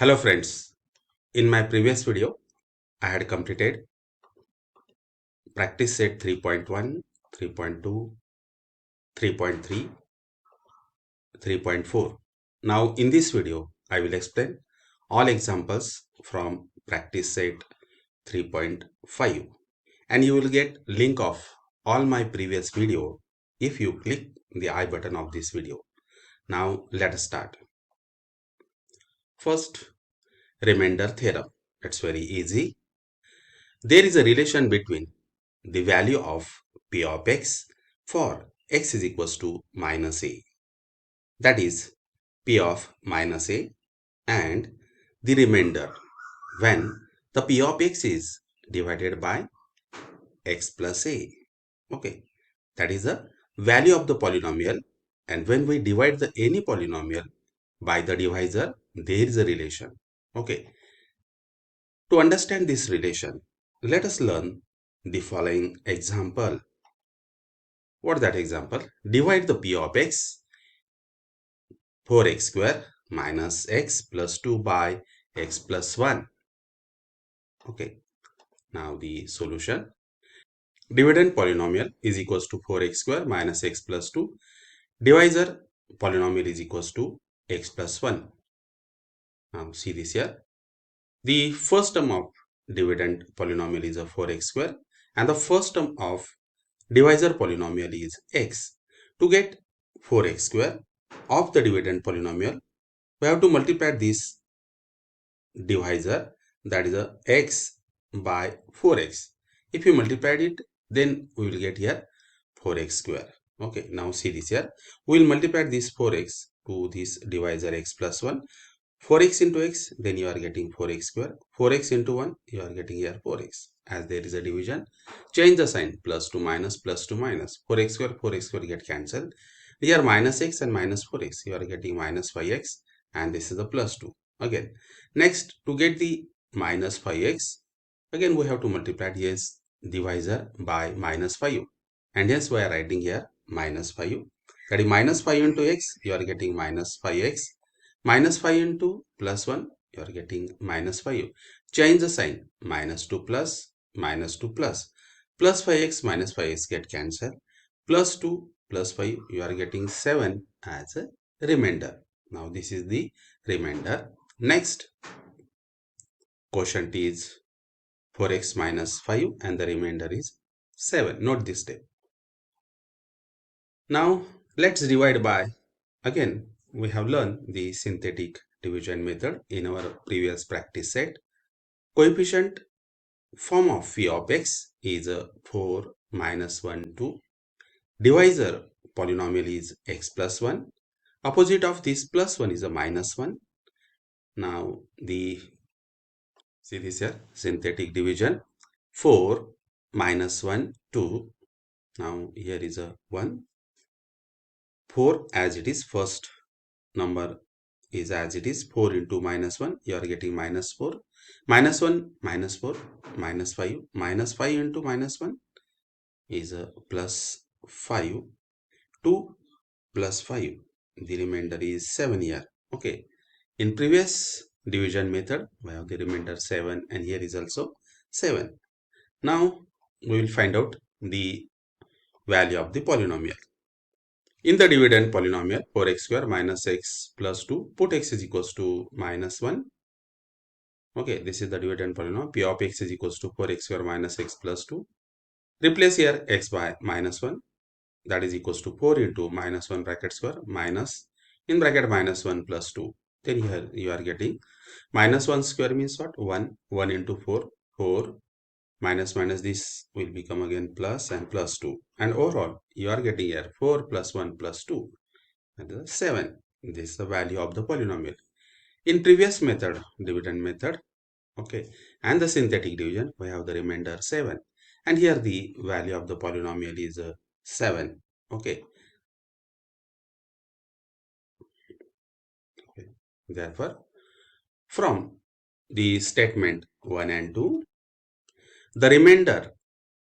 Hello friends, in my previous video I had completed practice set 3.1, 3.2, 3.3, 3.4. Now in this video I will explain all examples from practice set 3.5 and you will get link of all my previous video if you click the I button of this video. Now let us start. First, remainder theorem. It's very easy. There is a relation between the value of p of x for x is equals to minus a. That is p of minus a and the remainder when the p of x is divided by x plus a. Okay, that is the value of the polynomial, and when we divide the any polynomial by the divisor, there is a relation. Okay, to understand this relation, let us learn the following example. What is that example? Divide the p of x 4x square minus x plus 2 by x plus 1. Okay, now the solution. Dividend polynomial is equals to 4x square minus x plus 2. Divisor polynomial is equals to x plus 1. Now see this here. The first term of dividend polynomial is a 4x square and the first term of divisor polynomial is x. To get 4x square of the dividend polynomial, we have to multiply this divisor, that is a x by 4x. If you multiplied it, then we will get here 4x square. Okay, now see this here. We will multiply this 4x to this divisor x plus 1. 4x into x, then you are getting 4x square. 4x into 1, you are getting here 4x. As there is a division, change the sign, plus to minus, plus to minus. 4x square get cancelled. Here minus x and minus 4x, you are getting minus 5x and this is a plus 2. Again, next to get the minus 5x, again we have to multiply yes divisor by minus 5. And hence we are writing here minus 5. That is minus 5 into x, you are getting minus 5x. Minus 5 into plus 1, you are getting minus 5. Change the sign, minus 2 plus, minus 2 plus. Plus 5x minus 5x get cancelled. Plus 2 plus 5, you are getting 7 as a remainder. Now this is the remainder. Next, quotient is 4x minus 5 and the remainder is 7. Note this step. Now let's divide by, again we have learned the synthetic division method in our previous practice set. Coefficient form of phi of x is 4 minus 1 2. Divisor polynomial is x plus 1. Opposite of this plus 1 is a minus 1. Now see this here, synthetic division. 4 minus 1 2. Now here is a 1. 4 as it is, first number is as it is, 4 into minus 1, you are getting minus 4. Minus 1 minus 4 minus 5. Minus 5 into minus 1 is a plus 5. 2 plus 5, the remainder is 7 here. Okay, in previous division method we have the remainder 7 and here is also 7. Now we will find out the value of the polynomial. In the dividend polynomial 4x square minus x plus 2, put x is equals to minus 1. Okay, this is the dividend polynomial. P of x is equals to 4x square minus x plus 2. Replace here x by minus 1. That is equals to 4 into minus 1 bracket square minus in bracket minus 1 plus 2. Then here you are getting minus 1 square means what? 1. 1 into 4. 4 minus minus this will become again plus and plus 2. And overall you are getting here 4 plus 1 plus 2. That is 7. This is the value of the polynomial. In previous method, dividend method, okay, and the synthetic division, we have the remainder 7. And here the value of the polynomial is 7. Okay. Therefore, from the statement 1 and 2, the remainder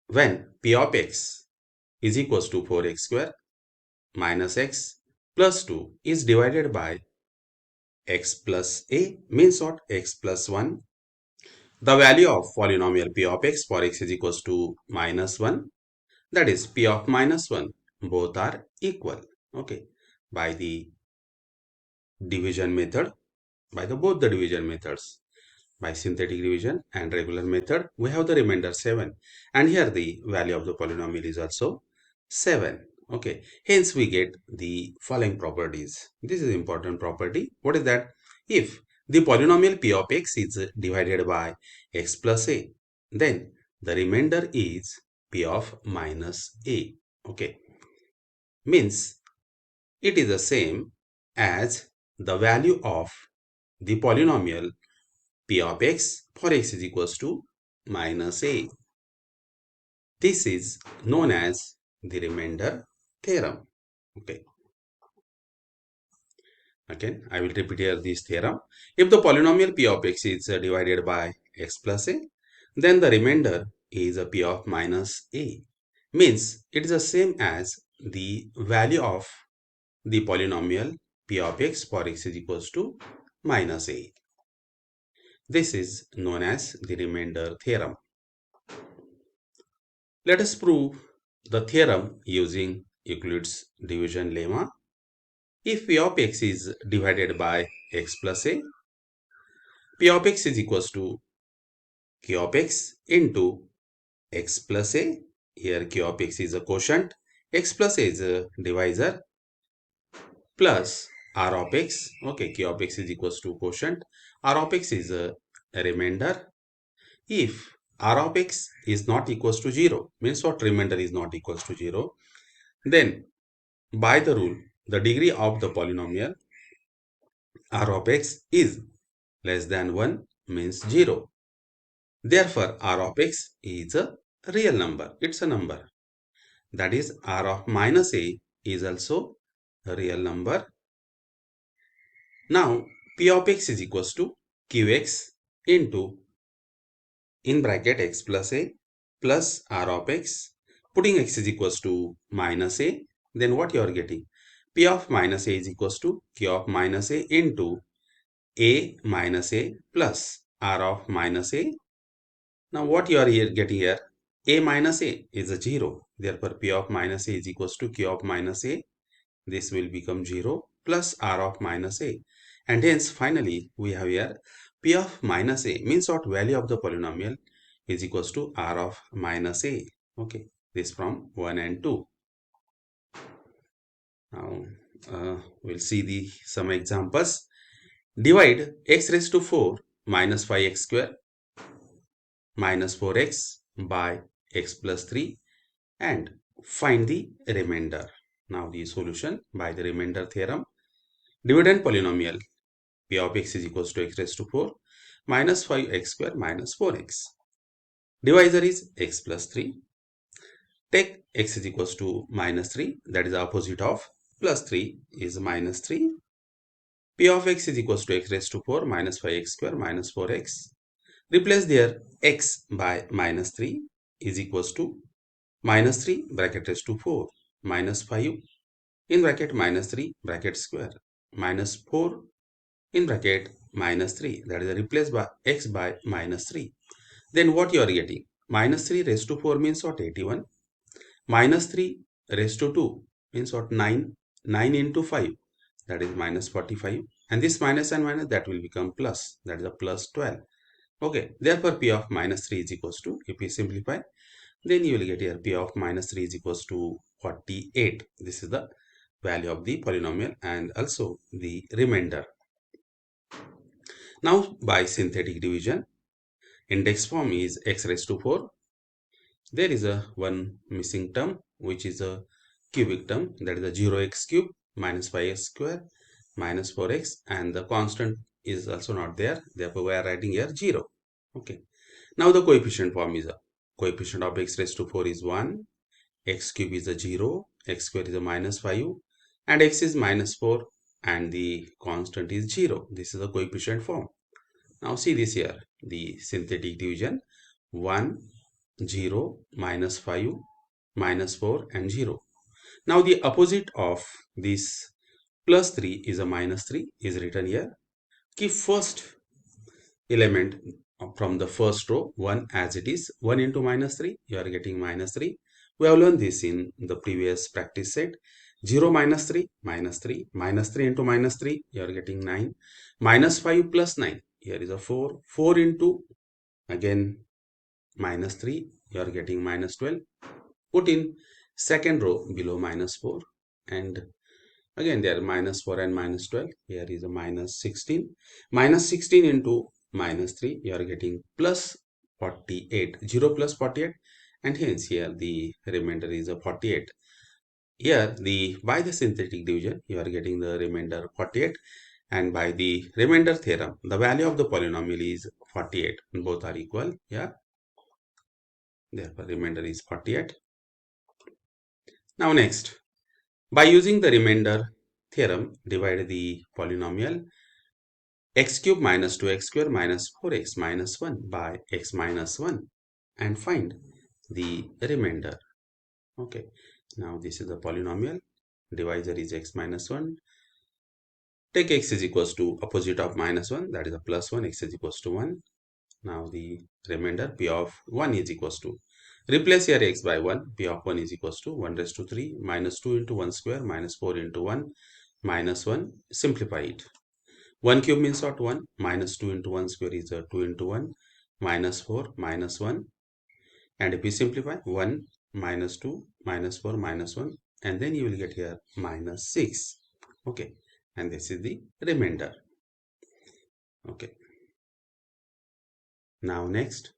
when p of x is equals to 4x square minus x plus 2 is divided by x plus a means what? X plus 1. The value of polynomial p of x for x is equals to minus 1. That is p of minus 1. Both are equal. Okay. By the division method, by the both the division methods, by synthetic division and regular method, we have the remainder 7. And here the value of the polynomial is also 7. Okay. Hence we get the following properties. This is important property. What is that? If the polynomial p of x is divided by x plus a, then the remainder is p of minus a. Okay. Means it is the same as the value of the polynomial p of x for x is equals to minus a. This is known as the remainder theorem. Okay. Again, I will repeat here this theorem. If the polynomial p of x is divided by x plus a, then the remainder is a p of minus a. Means it is the same as the value of the polynomial p of x for x is equals to minus a. This is known as the remainder theorem. Let us prove the theorem using Euclid's division lemma. If p of x is divided by x plus a, p of x is equals to q of x into x plus a. Here q of x is a quotient, x plus a is a divisor, plus r of x. Okay, q of x is equals to quotient, r of x is a remainder. If r of x is not equals to 0, means what? Remainder is not equals to 0, then by the rule, the degree of the polynomial r of x is less than 1 means 0. Therefore, r of x is a real number. It's a number. That is, r of minus a is also a real number. Now, p of x is equals to qx into in bracket x plus a plus r of x. Putting x is equals to minus a, then what you are getting? P of minus a is equals to q of minus a into a minus a plus r of minus a. Now what you are here getting here? A minus a is a 0. Therefore, p of minus a is equals to q of minus a. This will become 0 plus r of minus a. And hence finally we have here p of minus a means what? Value of the polynomial is equals to r of minus a. Okay, this from 1 and 2. Now we'll see some examples. Divide x raised to 4 minus 5x square minus 4x by x plus 3 and find the remainder. Now the solution by the remainder theorem. Dividend polynomial p of x is equals to x raised to 4 minus 5x square minus 4x. Divisor is x plus 3. Take x is equals to minus 3, that is the opposite of plus 3 is minus 3. P of x is equals to x raised to 4 minus 5x square minus 4x. Replace there x by minus 3 is equals to minus 3 bracket raised to 4 minus 5 in bracket minus 3 bracket square minus 4 in bracket minus 3, that is replaced by x by minus 3. Then what you are getting? Minus 3 raised to 4 means what? 81. Minus 3 raised to 2 means what? 9. 9 into 5, that is minus 45. And this minus and minus, that will become plus, that is a plus 12. Okay, therefore p of minus 3 is equals to, if we simplify, then you will get here p of minus 3 is equals to 48. This is the value of the polynomial and also the remainder. Now by synthetic division, index form is x raised to 4. There is a one missing term which is a cubic term, that is a 0x cube minus 5x square minus 4x, and the constant is also not there. Therefore, we are writing here 0. Okay. Now the coefficient form is a coefficient of x raised to 4 is 1, x cube is a 0, x square is a minus 5, and x is minus 4, and the constant is 0. This is the coefficient form. Now see this here, the synthetic division 1, 0, minus 5, minus 4 and 0. Now the opposite of this plus 3 is a minus 3 is written here. Keep first element from the first row 1 as it is. 1 into minus 3, you are getting minus 3. We have learned this in the previous practice set. 0 minus 3, minus 3. Minus 3 into minus 3, you are getting 9. Minus 5 plus 9, here is a 4. 4 into, again, minus 3, you are getting minus 12. Put in second row below minus 4, and again there minus 4 and minus 12. Here is a minus 16. Minus 16 into minus 3, you are getting plus 48. 0 plus 48, and hence here the remainder is a 48. Here by the synthetic division you are getting the remainder 48, and by the remainder theorem the value of the polynomial is 48. Both are equal. Yeah, therefore remainder is 48. Now next, by using the remainder theorem, divide the polynomial x cube minus 2x square minus 4x minus 1 by x minus 1 and find the remainder. Okay, now this is the polynomial. Divisor is x minus 1. Take x is equals to opposite of minus 1, that is a plus 1, x is equals to 1. Now the remainder p of 1 is equals to, replace here x by 1, p of 1 is equals to 1 raised to 3 minus 2 into 1 square minus 4 into 1 minus 1. Simplify it. 1 cube means what? 1. Minus 2 into 1 square is 2 into 1 minus 4 minus 1. And if we simplify, 1 minus 2 minus 4 minus 1, and then you will get here minus 6. Okay, and this is the remainder. Okay. Now next,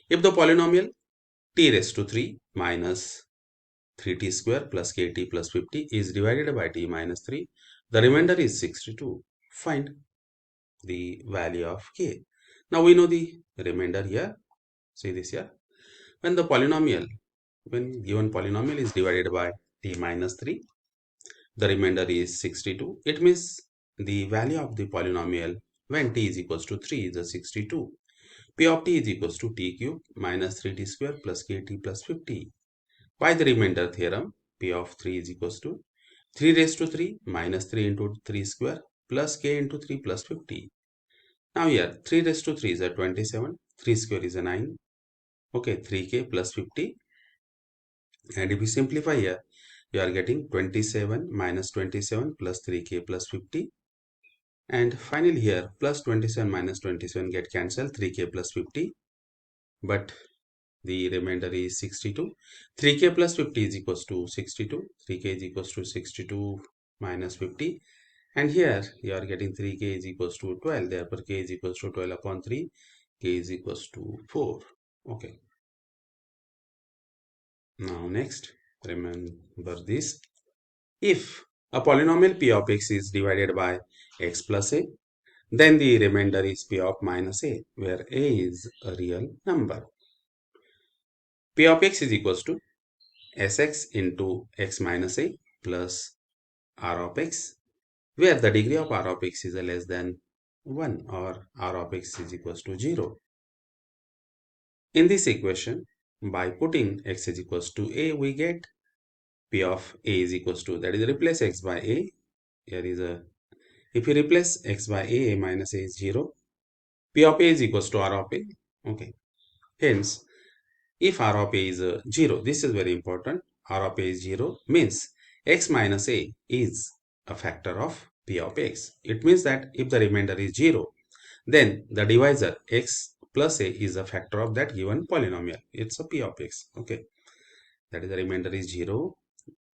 if the polynomial t raised to 3 minus 3t square plus kt plus 50 is divided by t minus 3, the remainder is 62. Find the value of k. Now we know the remainder here. See this here. When given polynomial is divided by t minus 3, the remainder is 62. It means the value of the polynomial when t is equals to 3 is a 62. P of t is equals to t cube minus 3t square plus kt plus 50. By the remainder theorem, P of 3 is equals to 3 raised to 3 minus 3 into 3 square plus k into 3 plus 50. Now here 3 raised to 3 is a 27, 3 square is a 9. Okay, 3k plus 50. And if we simplify here, you are getting 27 minus 27 plus 3k plus 50. And finally here plus 27 minus 27 get cancelled, 3k plus 50. But the remainder is 62. 3k plus 50 is equals to 62. 3k is equals to 62 minus 50. And here you are getting 3k is equals to 12. Therefore, k is equals to 12 upon 3. K is equals to 4. Okay. Now next, remember this. If a polynomial p of x is divided by x plus a, then the remainder is p of minus a, where a is a real number. P of x is equals to Sx into x minus a plus r of x, where the degree of r of x is less than 1 or r of x is equals to 0. In this equation, by putting x is equals to a, we get p of a is equals to, that is replace x by a. Here is a, if you replace x by a minus a is 0. P of a is equals to r of a. Okay. Hence, if r of a is 0, this is very important. R of a is 0 means x minus a is a factor of p of x. It means that if the remainder is 0, then the divisor x plus a is a factor of that given polynomial. It's a p of x. Okay. That is the remainder is 0.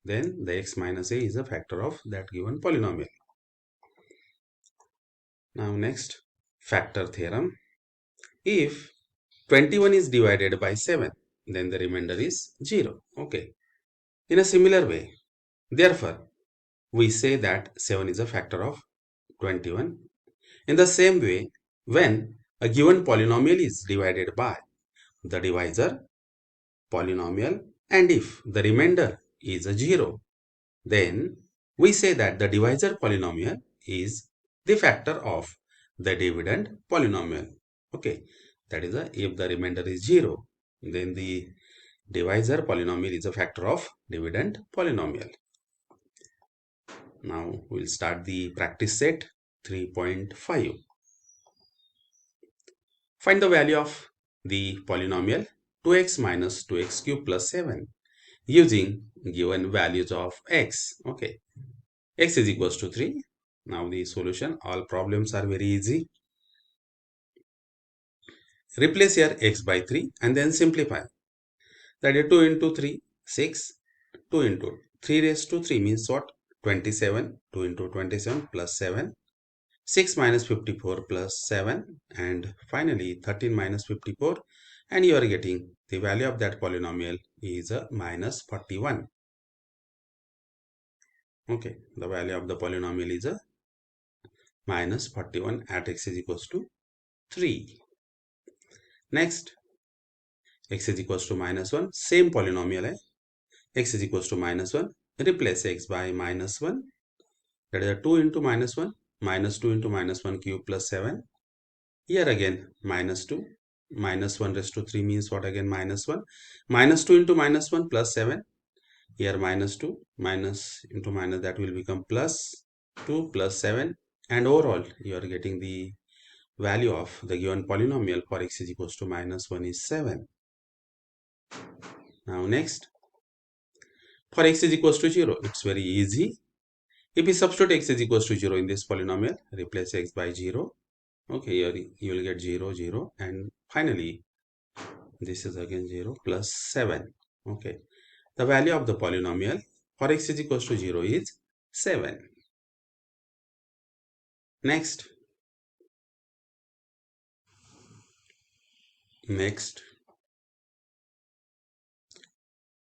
Then the x minus a is a factor of that given polynomial. Now next, factor theorem. If 21 is divided by 7, then the remainder is 0. Okay. In a similar way, therefore, we say that 7 is a factor of 21. In the same way, when a given polynomial is divided by the divisor polynomial, and if the remainder is a 0, then we say that the divisor polynomial is the factor of the dividend polynomial. Okay, that is if the remainder is 0, then the divisor polynomial is a factor of dividend polynomial. Now we'll start the practice set. Set-3.5. Find the value of the polynomial 2x minus 2x cube plus 7 using given values of x. Okay, x is equals to 3. Now the solution, all problems are very easy. Replace here x by 3 and then simplify. That is 2 into 3, 6. 2 into 3 raised to 3 means what? 27. 2 into 27 plus 7. 6 minus 54 plus 7. And finally 13 minus 54. And you are getting the value of that polynomial is a minus 41. Okay, the value of the polynomial is a minus 41 at x is equals to 3. Next, x is equals to minus 1. Same polynomial. X is equals to minus 1. Replace x by minus 1. That is a 2 into minus 1. Minus 2 into minus 1 cube plus 7. Here again minus 2. Minus 1 raised to 3 means what again? Minus 1. Minus 2 into minus 1 plus 7. Here minus 2. Minus into minus, that will become plus 2 plus 7. And overall you are getting the value of the given polynomial for x is equals to minus 1 is 7. Now next, for x is equals to 0, it's very easy. If we substitute x is equals to 0 in this polynomial, replace x by 0. Okay, here you will get 0, 0. And finally, this is again 0 plus 7. Okay, the value of the polynomial for x is equals to 0 is 7. Next,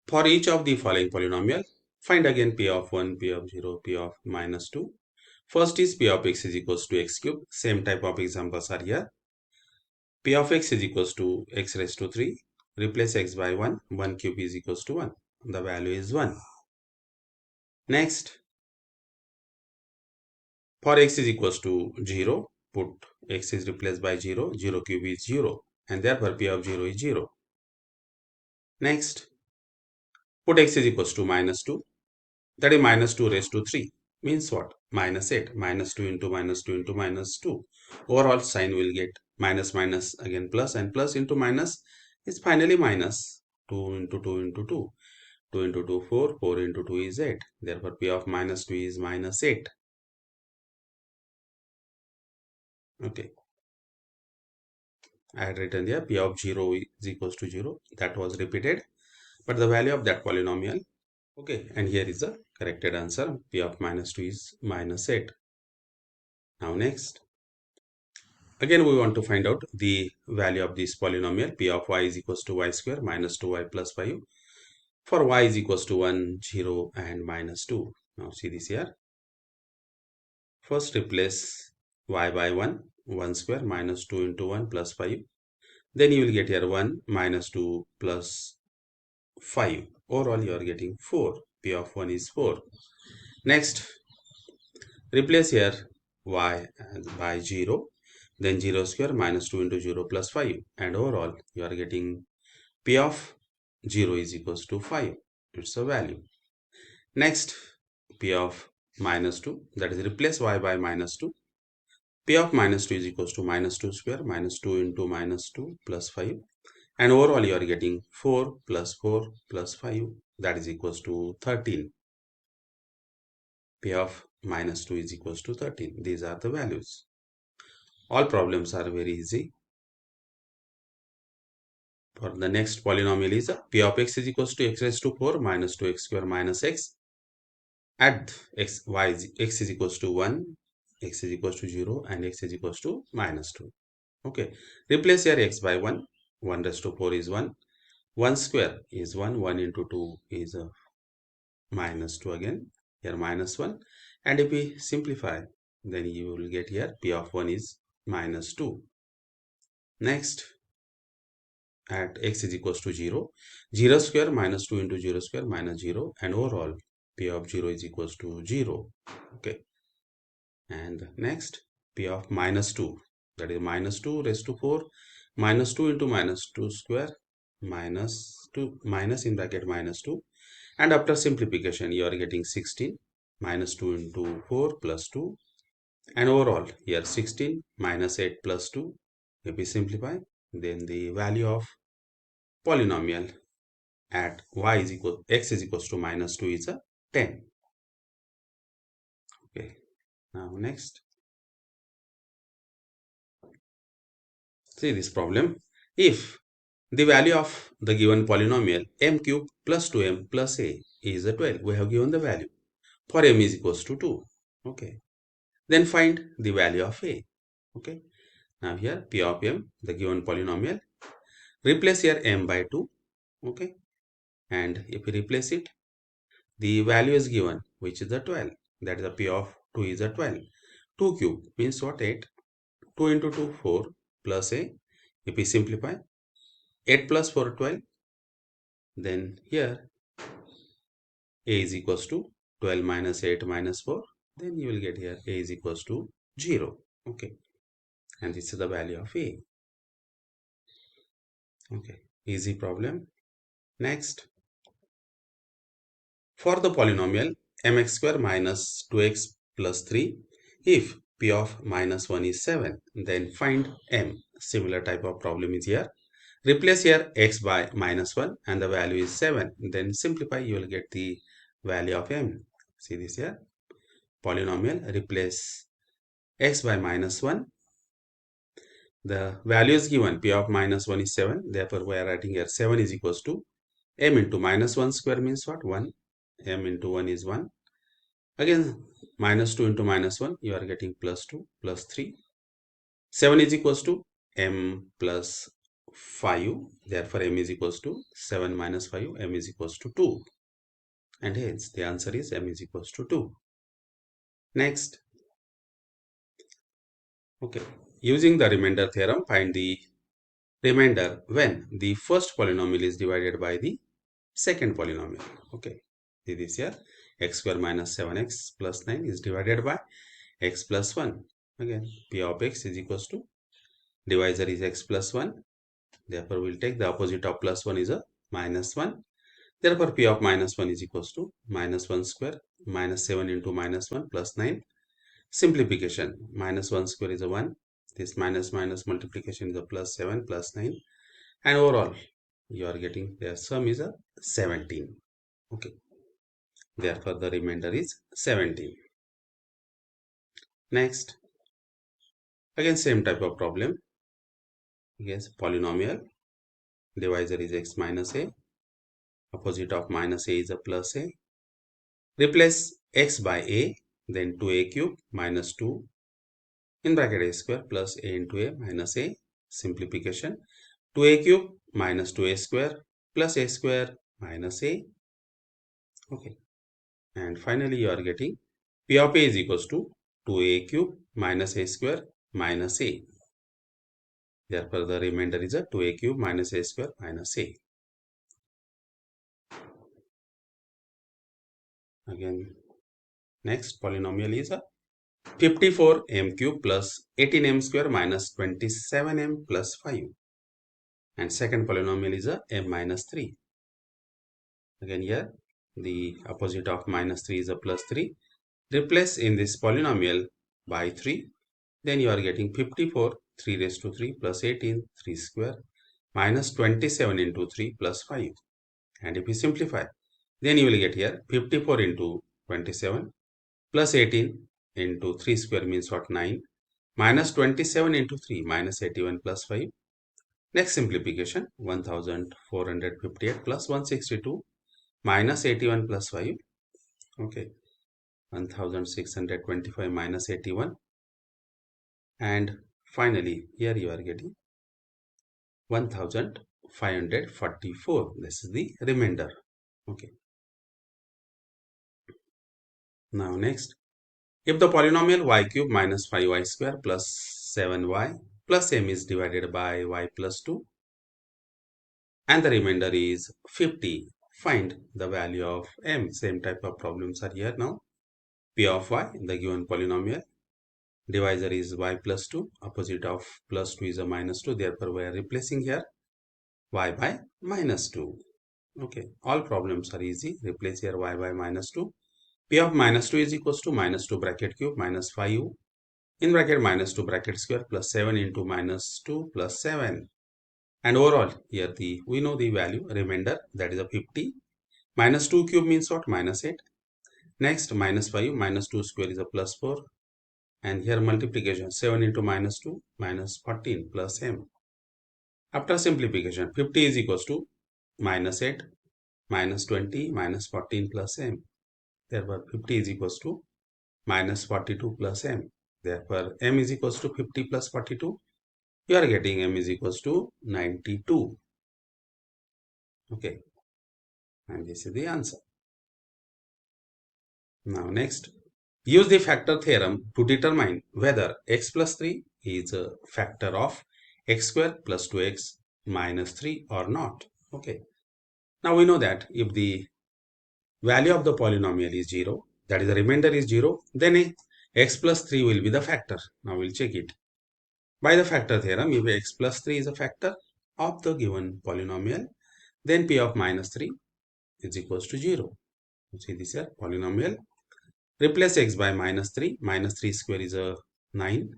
for each of the following polynomial, find again p of 1, p of 0, p of minus 2. First is p of x is equals to x cube. Same type of examples are here. P of x is equals to x raised to 3. Replace x by 1. 1 cube is equals to 1. The value is 1. Next, for x is equals to 0, put x is replaced by 0. 0 cube is 0. And therefore p of 0 is 0. Next, put x is equals to minus 2. That is minus 2 raised to 3. Means what? Minus 8. Minus 2 into minus 2 into minus 2. Overall sign will get minus minus again plus, and plus into minus is finally minus. 2 into 2 into 2. 2 into 2 4. 4 into 2 is 8. Therefore p of minus 2 is minus 8. Okay. I had written here p of 0 is equals to 0. That was repeated. But the value of that polynomial. Okay. And here is the corrected answer. P of minus 2 is minus 8. Now next. Again, we want to find out the value of this polynomial. P of y is equals to y square minus 2y plus 5. For y is equals to 1, 0 and minus 2. Now see this here. First replace y by 1. 1 square minus 2 into 1 plus 5. Then you will get here 1 minus 2 plus 5. Overall you are getting 4. P of 1 is 4. Next, replace here y by 0. Then 0 square minus 2 into 0 plus 5. And overall you are getting P of 0 is equals to 5. It's a value. Next, P of minus 2. That is replace y by minus 2. P of minus 2 is equals to minus 2 square minus 2 into minus 2 plus 5. And overall you are getting 4 plus 4 plus 5. That is equals to 13. P of minus 2 is equals to 13. These are the values. All problems are very easy. For the next polynomial is P of x is equals to x raised to 4 minus 2x square minus x. At x is equals to 1, x is equals to 0 and x is equals to minus 2. Okay, replace here x by 1. 1 raised to 4 is 1. 1 square is 1. 1 into 2 is minus 2 again. Here minus 1. And if we simplify, then you will get here P of 1 is minus 2. Next, at x is equals to 0. 0 square minus 2 into 0 square minus 0. And overall, P of 0 is equals to 0. Okay. And next, P of minus 2. That is minus 2 raised to 4. Minus 2 into minus 2 square. Minus 2, minus in bracket minus 2. And after simplification, you are getting 16. Minus 2 into 4 plus 2. And overall, here 16 minus 8 plus 2. If we simplify, then the value of polynomial at x is equals to minus 2 is a 10. Okay. Now next, see this problem. If the value of the given polynomial m cube plus 2m plus a is a 12, we have given the value for m is equals to 2. Okay. Then find the value of a. Okay. Now here p of m, the given polynomial, replace here m by 2. Okay. And if we replace it, the value is given, which is the 12. That is the p of 2 is a 12. 2 cube means what? 8. 2 into 2, 4 plus a. If we simplify, 8 plus 4, 12. Then here a is equals to 12 minus 8 minus 4. Then you will get here a is equals to 0. Okay. And this is the value of a. Okay. Easy problem. Next. For the polynomial mx square minus 2x plus 3, if p of minus 1 is 7, then find m. Similar type of problem is here. Replace here x by minus 1 and the value is 7. Then simplify, you will get the value of m. See this here. Polynomial, replace x by minus 1. The value is given, p of minus 1 is 7. Therefore, we are writing here 7 is equals to m into minus 1 square means what? 1. M into 1 is 1. Again, minus 2 into minus 1, you are getting plus 2 plus 3. 7 is equals to m plus 5. Therefore, m is equals to 7 minus 5, m is equals to 2. And hence, the answer is m is equals to 2. Next. Okay. Using the remainder theorem, find the remainder when the first polynomial is divided by the second polynomial. Okay. See this here. X square minus 7x plus 9 is divided by x plus 1. Again, p of x is equals to, divisor is x plus 1. Therefore, we will take the opposite of plus 1 is a minus 1. Therefore, p of minus 1 is equals to minus 1 square minus 7 into minus 1 plus 9. Simplification, minus 1 square is a 1. This minus minus multiplication is a plus 7 plus 9. And overall, you are getting their sum is a 17. Okay. Therefore, the remainder is 17. Next. Again, same type of problem. Yes, polynomial. Divisor is x minus a. Opposite of minus a is a plus a. Replace x by a, then 2a cube minus 2 in bracket a square plus a into a minus a. Simplification. 2a cube minus 2a square plus a square minus a. Okay. And finally, you are getting p of a is equals to 2a cube minus a square minus a. Therefore, the remainder is a 2a cube minus a square minus a. Again, next polynomial is a 54m cube plus 18m square minus 27m plus 5. And second polynomial is a m minus 3. Again here, the opposite of minus 3 is a plus 3. Replace in this polynomial by 3. Then you are getting 54, 3 raised to 3 plus 18, 3 square minus 27 into 3 plus 5. And if we simplify, then you will get here 54 into 27 plus 18 into 3 square means what? 9 minus 27 into 3 minus 81 plus 5. Next simplification, 1458 plus 162 minus 81 plus 5. Okay, 1625 minus 81. And finally, here you are getting 1544. This is the remainder. Okay. Now next, if the polynomial y cube minus 5y square plus 7y plus m is divided by y plus 2 and the remainder is 50, find the value of m. Same type of problems are here now. P of y, the given polynomial, divisor is y plus 2, opposite of plus 2 is a minus 2, therefore we are replacing here y by minus 2. Okay, all problems are easy. Replace here y by minus 2. P of minus 2 is equals to minus 2 bracket cube minus 5 in bracket minus 2 bracket square plus 7 into minus 2 plus 7. And overall, here we know the value remainder, that is a 50. Minus 2 cube means what? Minus 8. Next, minus 5 minus 2 square is a plus 4. And here multiplication, 7 into minus 2 minus 14 plus m. After simplification, 50 is equals to minus 8 minus 20 minus 14 plus m. Therefore, 50 is equals to minus 42 plus m. Therefore, m is equals to 50 plus 42. You are getting m is equals to 92. Okay. And this is the answer. Now next, use the factor theorem to determine whether x plus 3 is a factor of x square plus 2x minus 3 or not. Okay. Now we know that if the value of the polynomial is 0, that is the remainder is 0, then x plus 3 will be the factor. Now we'll check it. By the factor theorem, if x plus 3 is a factor of the given polynomial, then p of minus 3 is equals to 0. See this here, polynomial. Replace x by minus 3. Minus 3 square is a 9.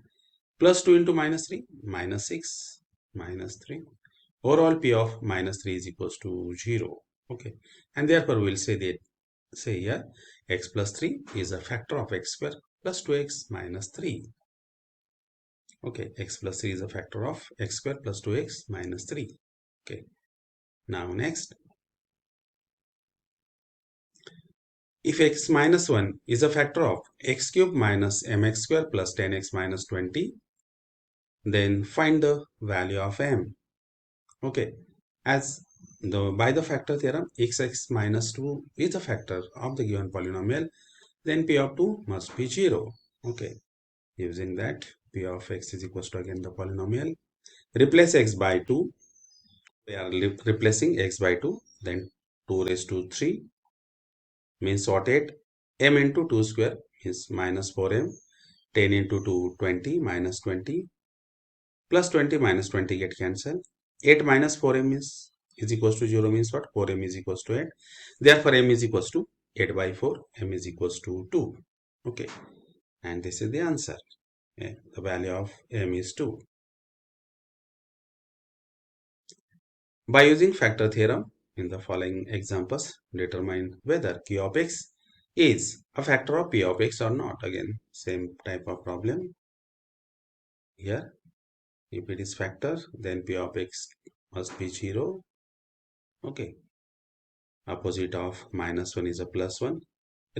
Plus 2 into minus 3, minus 6, minus 3. Overall p of minus 3 is equals to 0. Okay. And therefore, we'll say that, say here, x plus 3 is a factor of x square plus 2x minus 3. Okay, x plus 3 is a factor of x square plus 2x minus 3. Okay. Now next, if x minus 1 is a factor of x cube minus mx square plus 10x minus 20, then find the value of m. Okay, as by the factor theorem, x minus 2 is a factor of the given polynomial, then p of 2 must be 0. Okay, using that, p of x is equals to again the polynomial. Replace x by 2. We are replacing x by 2, then 2 raised to 3 means what? 8. M into 2 square is minus 4m. 10 into 2, 20 minus 20 plus 20 minus 20 get cancelled. 8 minus 4m is equals to 0 means what? 4m is equals to 8. Therefore, m is equals to 8 by 4. M is equals to 2. Okay. And this is the answer. The value of m is 2. By using factor theorem in the following examples, determine whether q of x is a factor of p of x or not. Again, same type of problem. Here, if it is factor, then p of x must be 0. Okay. Opposite of minus 1 is a plus 1.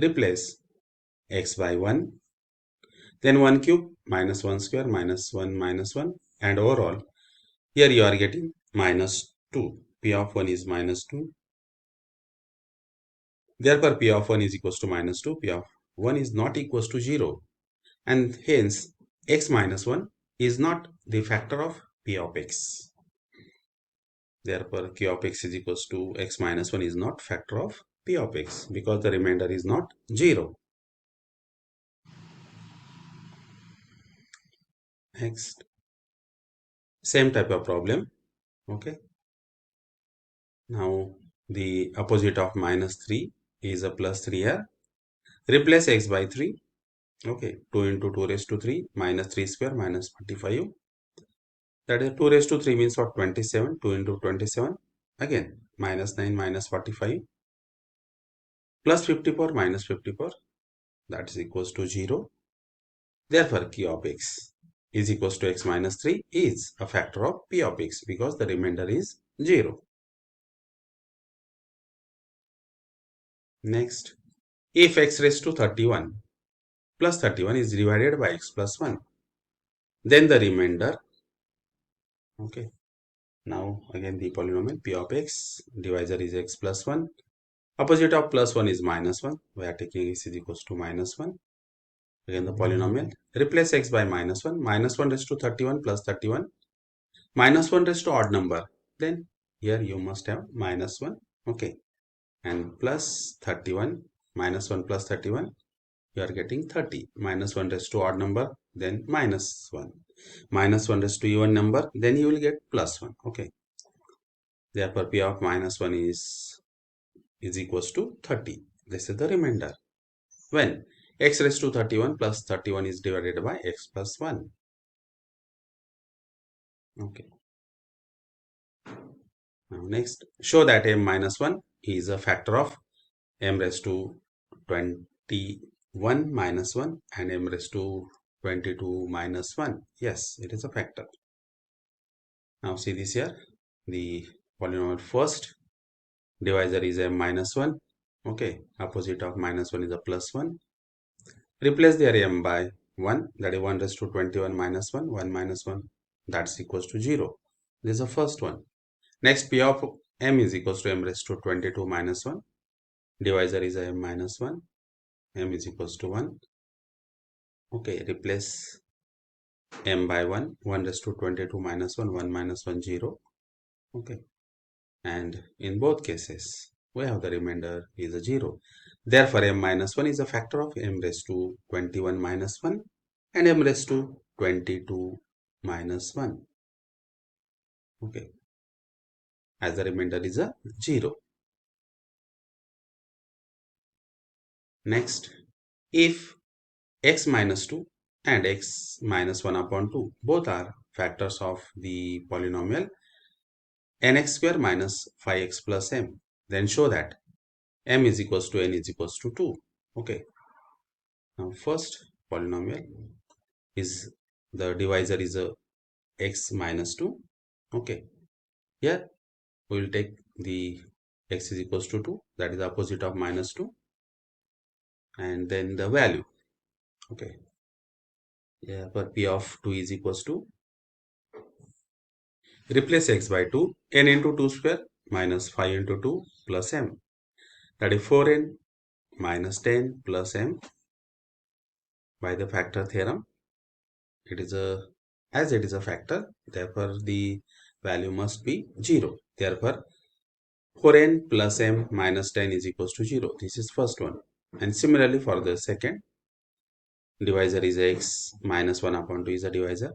Replace x by 1. Then 1 cube minus 1 square minus 1, and overall here you are getting minus 2. P of 1 is minus 2. Therefore, P of 1 is equals to minus 2. P of 1 is not equals to 0. And hence, x minus 1 is not the factor of P of x. Therefore, Q of x is equals to x minus 1 is not factor of P of x because the remainder is not 0. Next, same type of problem. Okay. Now, the opposite of minus 3 is a plus 3 here. Replace x by 3. Okay, 2 into 2 raised to 3 minus 3 square minus 45. That is 2 raised to 3 means what? 27. 2 into 27. Again, minus 9 minus 45 plus 54 minus 54. That is equals to 0. Therefore, Q of x is equals to x minus 3 is a factor of P of x because the remainder is 0. Next, if x raised to 31 plus 31 is divided by x plus 1, then the remainder, okay, now again the polynomial P of x, divisor is x plus 1, opposite of plus 1 is minus 1, we are taking x is equals to minus 1, again the polynomial, replace x by minus 1, minus 1 raised to 31 plus 31, minus 1 raised to odd number, then here you must have minus 1, okay, and plus 31, minus 1 plus 31, you are getting 30, minus 1 raised to odd number, then minus 1, minus 1 raised to even number, then you will get plus 1, okay. Therefore, P of minus 1 is equals to 30. This is the remainder. When x raised to 31 plus 31 is divided by x plus 1. Okay. Now next, show that m minus 1 is a factor of m raised to 21 minus 1 and m raised to 22 minus 1. Yes, it is a factor. Now see this here. The polynomial first divisor is m minus 1. Okay. Opposite of minus 1 is a plus 1. Replace their m by 1. That is 1 raised to 21 minus 1. 1 minus 1. That's equals to 0. This is the first one. Next, p of m is equals to m raised to 22 minus 1. Divisor is m minus 1. M is equals to 1. Okay, replace m by 1. 1 raised to 22 minus 1. 1 minus 1, 0. Okay. And in both cases, we have the remainder is a 0. Therefore, m minus 1 is a factor of m raised to 21 minus 1 and m raised to 22 minus 1. Okay. As the remainder is a 0. Next, if x minus 2 and x minus 1 upon 2 both are factors of the polynomial nx square minus 5x plus m, then show that m is equals to n is equals to 2. Okay. Now first polynomial is the divisor is a x minus 2. Okay. Here we will take the x is equals to 2, that is the opposite of minus 2, and then the value. Okay. Yeah, for p of 2 is equals to, replace x by 2, n into 2 square minus 5 into 2 plus m, that is 4n minus 10 plus m by the factor theorem. It is as it is a factor, therefore the value must be 0. Therefore 4n plus m minus 10 is equals to 0. This is first one. And similarly for the second, divisor is x minus 1 upon 2 is a divisor.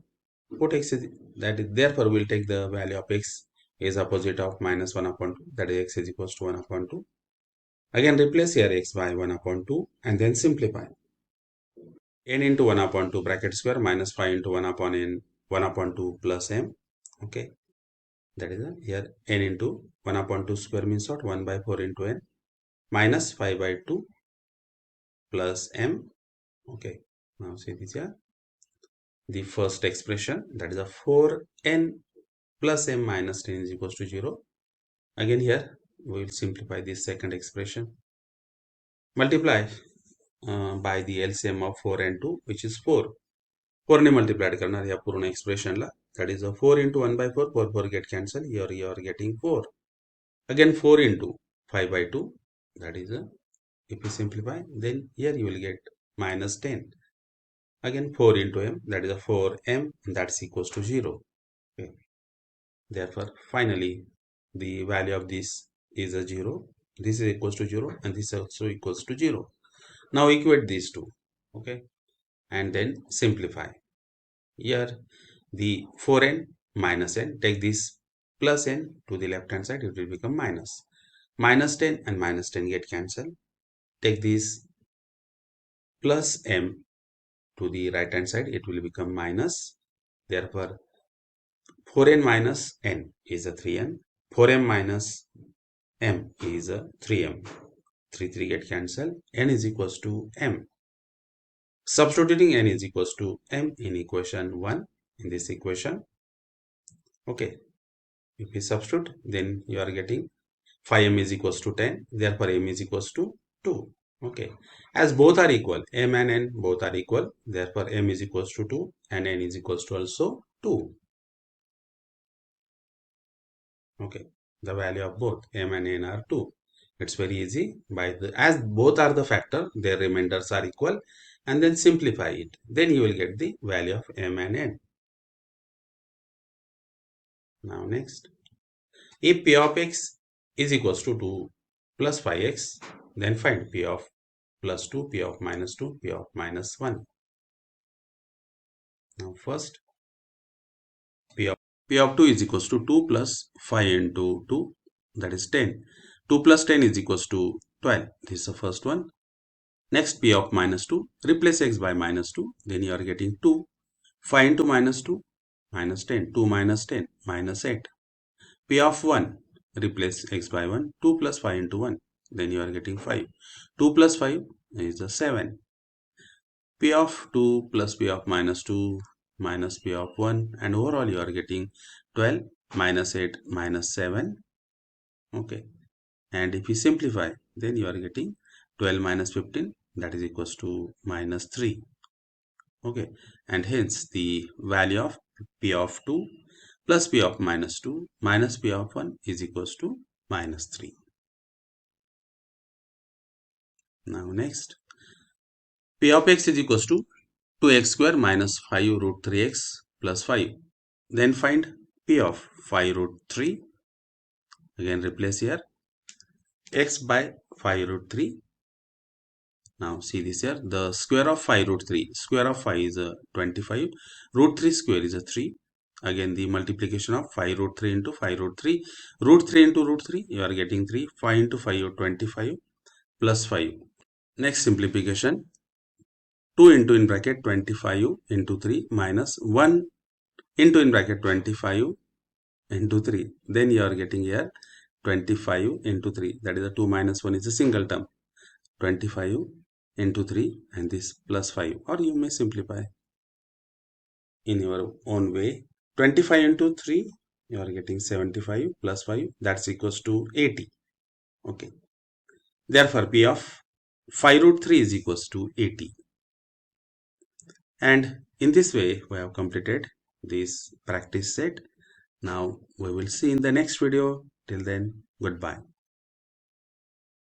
Put x is, that is, therefore we will take the value of x is opposite of minus 1 upon 2, that is x is equals to 1 upon 2. Again replace here x by 1 upon 2 and then simplify. N into 1 upon 2 bracket square minus 5 into 1 upon n 1 upon 2 plus m. Okay. That is here n into 1 upon 2 square means what? 1 by 4 into n minus 5 by 2 plus m. Okay. Now see this here. The first expression, that is a 4n plus m minus 10 is equals to 0. Again here we will simplify this second expression. Multiply by the LCM of 4 and 2, which is 4. 4 ने multiplied करना या पूर्ण expression La, that is a 4 into 1 by 4, 4 get cancel, here you are getting 4. Again 4 into 5 by 2, that is a, if you simplify, then here you will get minus 10. Again 4 into m, that is a 4m, and that's equals to 0. Okay. Therefore finally the value of this is a 0. This is equals to 0 and this also equals to 0. Now equate these two. Okay. And then simplify. Here the 4n minus n, take this plus n to the left hand side, it will become minus. Minus 10 and minus 10 get cancelled. Take this plus m to the right hand side, it will become minus. Therefore 4n minus n is a 3n. 4m minus m is a 3m. 3 get cancelled. N is equals to m. Substituting n is equals to m in equation 1 in this equation. Okay. If you substitute, then you are getting 5m is equals to 10. Therefore m is equals to 2. Okay. As both are equal, m and n both are equal. Therefore m is equals to 2 and n is equals to also 2. Okay. The value of both m and n are 2. It's very easy. As both are the factor, their remainders are equal, and then simplify it. Then you will get the value of m and n. Now next, if p of x is equals to 2 plus 5x, then find p of plus 2, p of minus 2, p of minus 1. Now first, p of 2 is equals to 2 plus 5 into 2, that is 10. 2 plus 10 is equals to 12. This is the first one. Next, p of minus 2, replace x by minus 2, then you are getting 2. 5 into minus 2, minus 10. 2 minus 10, minus 8. P of 1, replace x by 1, 2 plus 5 into 1, then you are getting 5. 2 plus 5 is a 7. P of 2 plus P of minus 2 minus P of 1, and overall you are getting 12 minus 8 minus 7. Okay. And if you simplify, then you are getting 12 minus 15, that is equals to minus 3. Okay. And hence the value of P of 2 plus P of minus 2 minus P of 1 is equals to minus 3. Now next, P of x is equals to 2x square minus 5 root 3x plus 5. Then find P of 5 root 3. Again replace here x by 5 root 3. Now see this here, the square of 5 root 3. Square of 5 is 25. Root 3 square is a 3. Again the multiplication of 5 root 3 into 5 root 3. Root 3 into root 3, you are getting 3. 5 into 5 is 25 plus 5. Next simplification, 2 into in bracket 25 into 3 minus 1 into in bracket 25 into 3. Then you are getting here 25 into 3. That is a 2 minus 1 is a single term. 25 into 3 and this plus 5. Or you may simplify in your own way. 25 into 3, you are getting 75 plus 5. That's equals to 80. Okay. Therefore, P of 5 root 3 is equals to 80. And in this way, we have completed this practice set. Now we will see in the next video. Till then, goodbye.